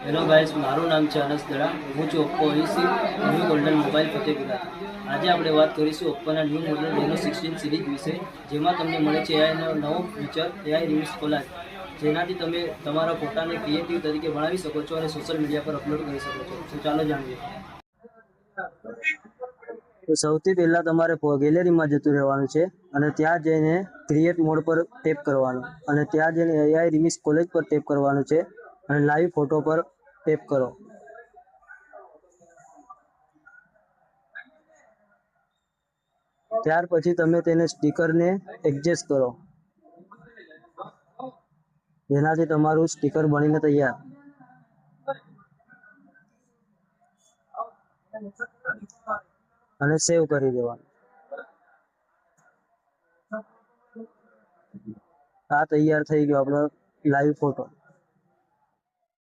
Hello guys, મારું નામ છે અનસ દડા. હું છું ઓપ્પો એસી ન્યૂ ગોલ્ડન મોબાઈલ ફતેપુરા. આજે આપણે વાત કરીશું ઓપ્પોના ન્યૂ મોડલ રેનો 16 સિરીઝ વિશે, જેમાં તમને મળે છે એઆઈનો નવો ફીચર એઆઈ રિમિક્સ કોલાજ, જેનાથી તમે તમારા ફોટાને ક્રિએટિવ તરીકે બનાવી શકો છો અને સોશિયલ મીડિયા પર અપલોડ કરી શકો છો. તો ચાલો જાણીએ. તો સૌથી પહેલાં તમારે ગેલેરીમાં જતું રહેવાનું છે અને ત્યાં જઈને ક્રિએટ મોડ પર ટેપ કરવાનું અને ત્યાં જઈને એઆઈ રિમિક્સ કોલેજ પર ટેપ કરવાનું છે અને લાઈવ ફોટો પર ટેપ કરો. ત્યાર પછી તમે તેને સ્ટીકરને એડજસ્ટ કરો, જેનાથી તમારું સ્ટીકર બનીને તૈયાર. અને સેવ કરી દેવાનું. આ તૈયાર થઈ ગયો આપણો લાઈવ ફોટો.